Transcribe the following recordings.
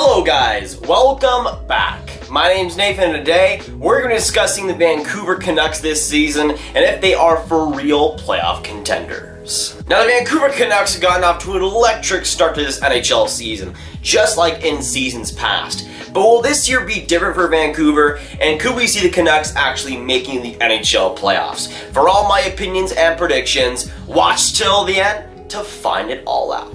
Hello guys, welcome back. My name's Nathan and today we're going to be discussing the Vancouver Canucks this season and if they are for real playoff contenders. Now the Vancouver Canucks have gotten off to an electric start to this NHL season, just like in seasons past. But will this year be different for Vancouver, and could we see the Canucks actually making the NHL playoffs? For all my opinions and predictions, watch till the end to find it all out.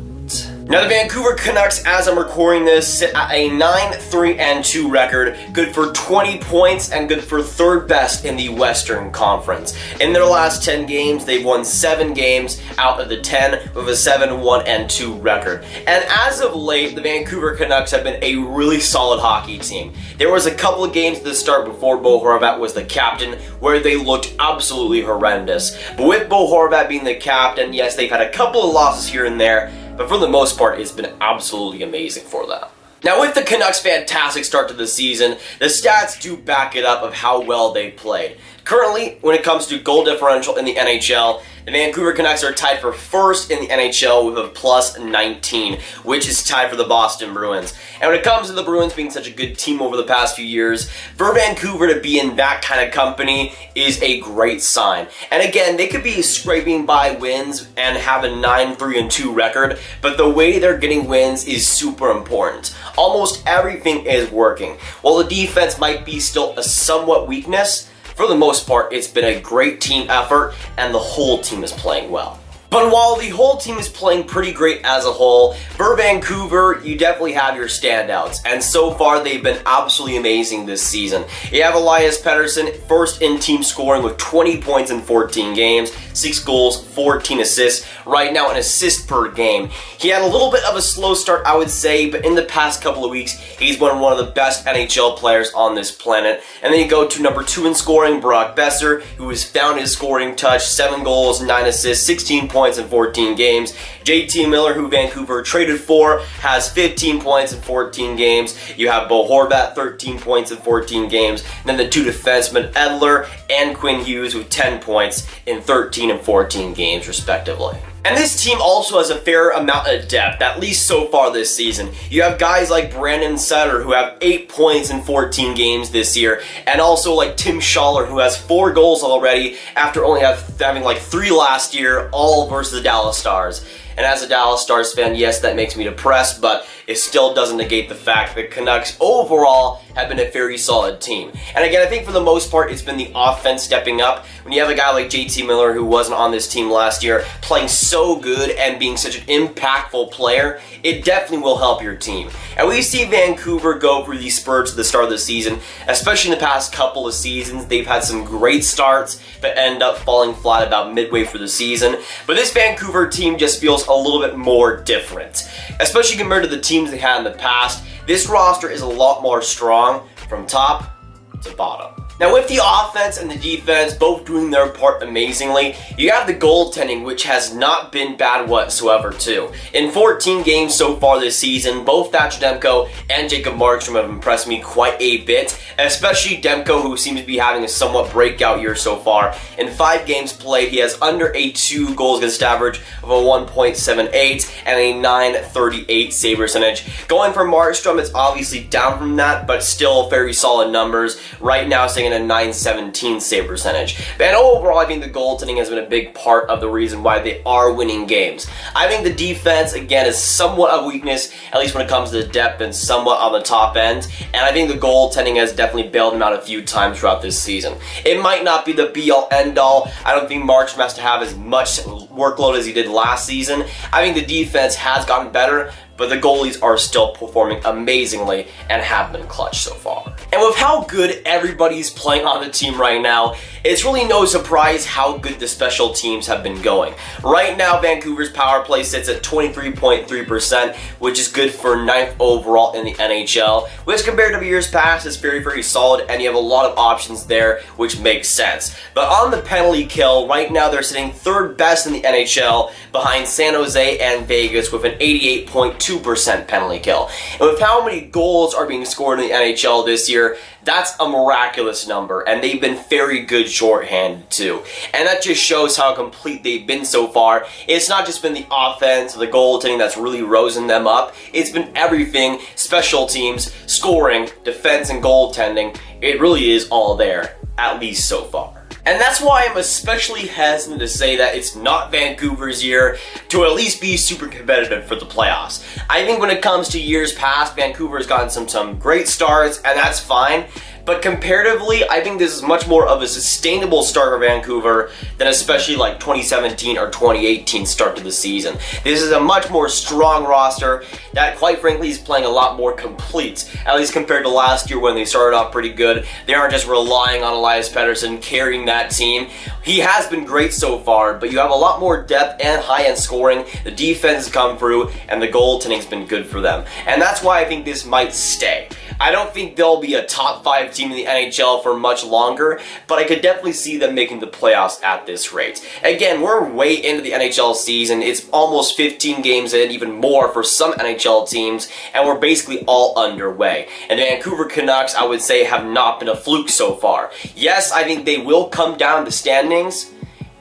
Now the Vancouver Canucks, as I'm recording this, sit at a 9-3-2 record, good for 20 points and good for third best in the Western Conference. In their last 10 games, they've won 7 games out of the 10 with a 7-1-2 record. And as of late, the Vancouver Canucks have been a really solid hockey team. There was a couple of games at the start before Bo Horvat was the captain where they looked absolutely horrendous. But with Bo Horvat being the captain, yes, they've had a couple of losses here and there, but for the most part, it's been absolutely amazing for them. Now with the Canucks' fantastic start to the season, the stats do back it up of how well they've played. Currently, when it comes to goal differential in the NHL, the Vancouver Canucks are tied for first in the NHL with a plus 19, which is tied for the Boston Bruins. And when it comes to the Bruins being such a good team over the past few years, for Vancouver to be in that kind of company is a great sign. And again, they could be scraping by wins and have a 9-3-2 record, but the way they're getting wins is super important. Almost everything is working. While the defense might be still a somewhat weakness, for the most part, it's been a great team effort, and the whole team is playing well. But while the whole team is playing pretty great as a whole, for Vancouver, you definitely have your standouts, and so far they've been absolutely amazing this season. You have Elias Pettersson, first in team scoring with 20 points in 14 games, 6 goals, 14 assists, right now an assist per game. He had a little bit of a slow start, I would say, but in the past couple of weeks, he's been one of the best NHL players on this planet. And then you go to number 2 in scoring, Besser, who has found his scoring touch, 7 goals, 9 assists, 16 points in 14 games. JT Miller, who Vancouver traded for, has 15 points in 14 games. You have Bo Horvat, 13 points in 14 games. And then the 2 defensemen, Edler and Quinn Hughes, with 10 points in 13 and 14 games, respectively. And this team also has a fair amount of depth, at least so far this season. You have guys like Brandon Sutter, who have 8 points in 14 games this year, and also like Tim Schaller, who has 4 goals already after only having like 3 last year, all versus the Dallas Stars. And as a Dallas Stars fan, yes, that makes me depressed, but it still doesn't negate the fact that Canucks overall have been a very solid team. And again, I think for the most part, it's been the offense stepping up. When you have a guy like JT Miller, who wasn't on this team last year, playing so good and being such an impactful player, it definitely will help your team. And we see Vancouver go through these spurts at the start of the season, especially in the past couple of seasons. They've had some great starts, but end up falling flat about midway through the season. But this Vancouver team just feels a little bit more different. Especially compared to the teams they had in the past, this roster is a lot more strong from top to bottom. Now with the offense and the defense both doing their part amazingly, you have the goaltending, which has not been bad whatsoever too. In 14 games so far this season, both Thatcher Demko and Jacob Markstrom have impressed me quite a bit, especially Demko, who seems to be having a somewhat breakout year so far. In 5 games played, he has under a 2 goals against average of a 1.78 and a 938 save percentage. Going for Markstrom, it's obviously down from that, but still very solid numbers. Right now, staying a 917 save percentage. And overall, I think the goaltending has been a big part of the reason why they are winning games. I think the defense, again, is somewhat a weakness, at least when it comes to depth and somewhat on the top end. And I think the goaltending has definitely bailed them out a few times throughout this season. It might not be the be-all, end-all. I don't think Markstrom has to have as much workload as he did last season. I think the defense has gotten better, but the goalies are still performing amazingly and have been clutch so far. And with how good everybody's playing on the team right now, it's really no surprise how good the special teams have been going. Right now, Vancouver's power play sits at 23.3%, which is good for 9th overall in the NHL, which compared to years past is very, very solid, and you have a lot of options there, which makes sense. But on the penalty kill, right now they're sitting 3rd best in the NHL, behind San Jose and Vegas with an 88.2 62% penalty kill. And with how many goals are being scored in the NHL this year, that's a miraculous number, and they've been very good shorthanded too. And that just shows how complete they've been so far. It's not just been the offense or the goaltending that's really risen them up. It's been everything: special teams, scoring, defense, and goaltending. It really is all there, at least so far. And that's why I'm especially hesitant to say that it's not Vancouver's year to at least be super competitive for the playoffs. I think when it comes to years past, Vancouver's gotten some great starts, and that's fine. But comparatively, I think this is much more of a sustainable start for Vancouver than especially like 2017 or 2018 start to the season. This is a much more strong roster that, quite frankly, is playing a lot more complete, at least compared to last year when they started off pretty good. They aren't just relying on Elias Pettersson carrying that team. He has been great so far, but you have a lot more depth and high-end scoring. The defense has come through, and the goaltending's been good for them. And that's why I think this might stay. I don't think they'll be a top 5 team in the NHL for much longer, but I could definitely see them making the playoffs at this rate. Again, we're way into the NHL season. It's almost 15 games in, even more for some NHL teams, and we're basically all underway. And the Vancouver Canucks, I would say, have not been a fluke so far. Yes, I think they will come down the standings,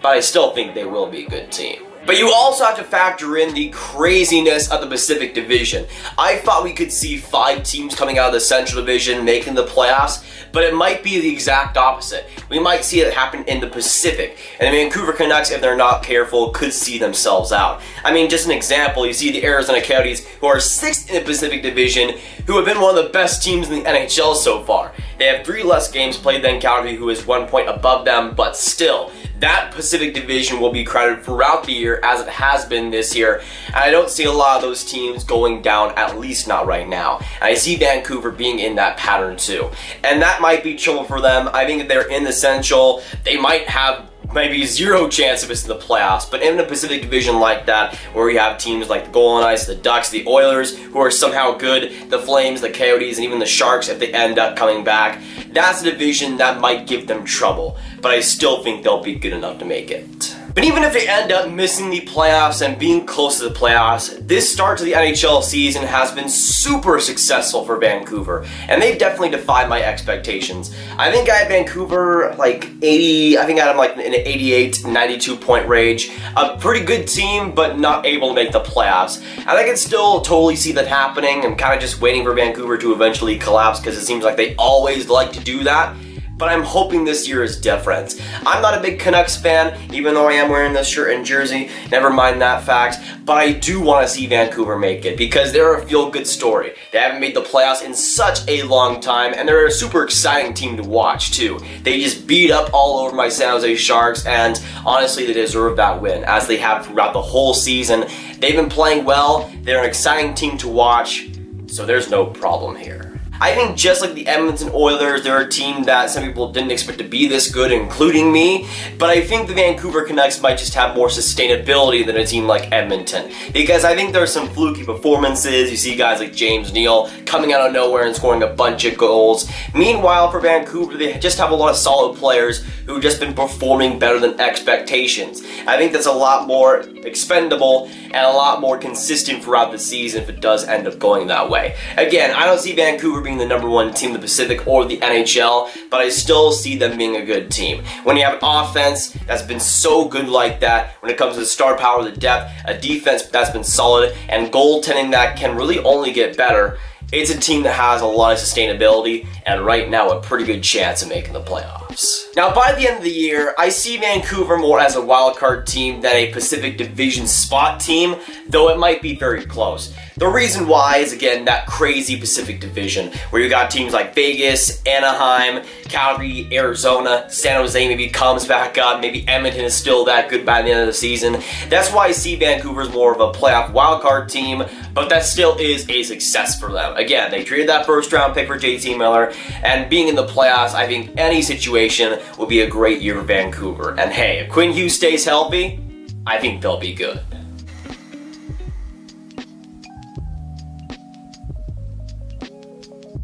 but I still think they will be a good team. But you also have to factor in the craziness of the Pacific Division. I thought we could see 5 teams coming out of the Central Division making the playoffs, but it might be the exact opposite. We might see it happen in the Pacific, and the Vancouver Canucks, if they're not careful, could see themselves out. I mean, just an example, you see the Arizona Coyotes, who are 6th in the Pacific Division, who have been one of the best teams in the NHL so far. They have 3 less games played than Calgary, who is 1 point above them, but still, that Pacific Division will be crowded throughout the year as it has been this year, and I don't see a lot of those teams going down, at least not right now. And I see Vancouver being in that pattern too, and that might be trouble for them. I think if they're in the Central, they might have maybe 0 chance of missing the playoffs, but in a Pacific Division like that, where you have teams like the Golden Knights, the Ducks, the Oilers, who are somehow good, the Flames, the Coyotes, and even the Sharks, if they end up coming back, that's a division that might give them trouble, but I still think they'll be good enough to make it. But even if they end up missing the playoffs and being close to the playoffs, this start to the NHL season has been super successful for Vancouver, and they've definitely defied my expectations. I think I had Vancouver like 80, I think I had them like in an 88, 92 point range. A pretty good team, but not able to make the playoffs. And I can still totally see that happening. I'm kind of just waiting for Vancouver to eventually collapse, because it seems like they always like to do that. But I'm hoping this year is different. I'm not a big Canucks fan, even though I am wearing this shirt and jersey, never mind that fact, but I do want to see Vancouver make it, because they're a feel-good story. They haven't made the playoffs in such a long time, and they're a super exciting team to watch too. They just beat up all over my San Jose Sharks, and honestly they deserve that win, as they have throughout the whole season. They've been playing well, they're an exciting team to watch, so there's no problem here. I think just like the Edmonton Oilers, they're a team that some people didn't expect to be this good, including me, but I think the Vancouver Canucks might just have more sustainability than a team like Edmonton, because I think there are some fluky performances. You see guys like James Neal coming out of nowhere and scoring a bunch of goals. Meanwhile, for Vancouver, they just have a lot of solid players who've just been performing better than expectations. I think that's a lot more expendable and a lot more consistent throughout the season if it does end up going that way. Again, I don't see Vancouver being the #1 team in the Pacific or the NHL, but I still see them being a good team. When you have an offense that's been so good like that, when it comes to the star power, the depth, a defense that's been solid, and goaltending that can really only get better, it's a team that has a lot of sustainability, and right now a pretty good chance of making the playoffs. Now, by the end of the year, I see Vancouver more as a wildcard team than a Pacific Division spot team, though it might be very close. The reason why is, again, that crazy Pacific Division, where you got teams like Vegas, Anaheim, Calgary, Arizona, San Jose maybe comes back up, maybe Edmonton is still that good by the end of the season. That's why I see Vancouver as more of a playoff wildcard team, but that still is a success for them. Again, they traded that first round pick for JT Miller, and being in the playoffs, I think any situation will be a great year for Vancouver. And hey, if Quinn Hughes stays healthy, I think they'll be good.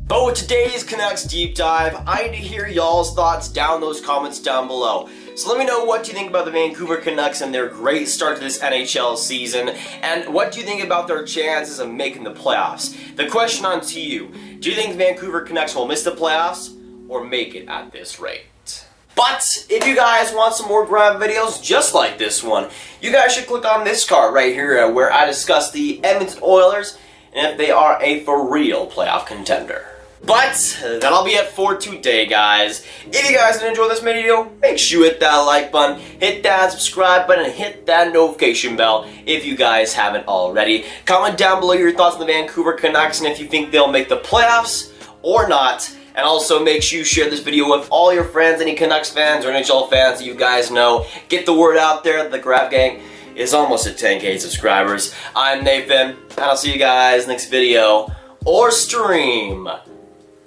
But with today's Canucks deep dive, I need to hear y'all's thoughts down those comments down below. So let me know what you think about the Vancouver Canucks and their great start to this NHL season, and what do you think about their chances of making the playoffs? The question on to you, do you think the Vancouver Canucks will miss the playoffs or make it at this rate? But if you guys want some more Grav videos just like this one, you guys should click on this card right here where I discuss the Edmonton Oilers and if they are a for real playoff contender. But that'll be it for today, guys. If you guys enjoyed this video, make sure you hit that like button, hit that subscribe button, and hit that notification bell if you guys haven't already. Comment down below your thoughts on the Vancouver Canucks and if you think they'll make the playoffs or not. And also make sure you share this video with all your friends, any Canucks fans or NHL fans that you guys know. Get the word out there that the Grav Gang is almost at 10K subscribers. I'm Nathan, and I'll see you guys next video or stream.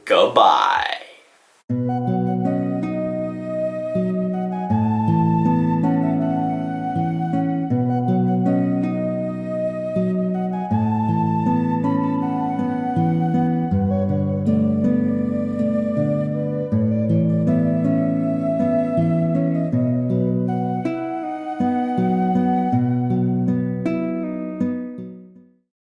Goodbye.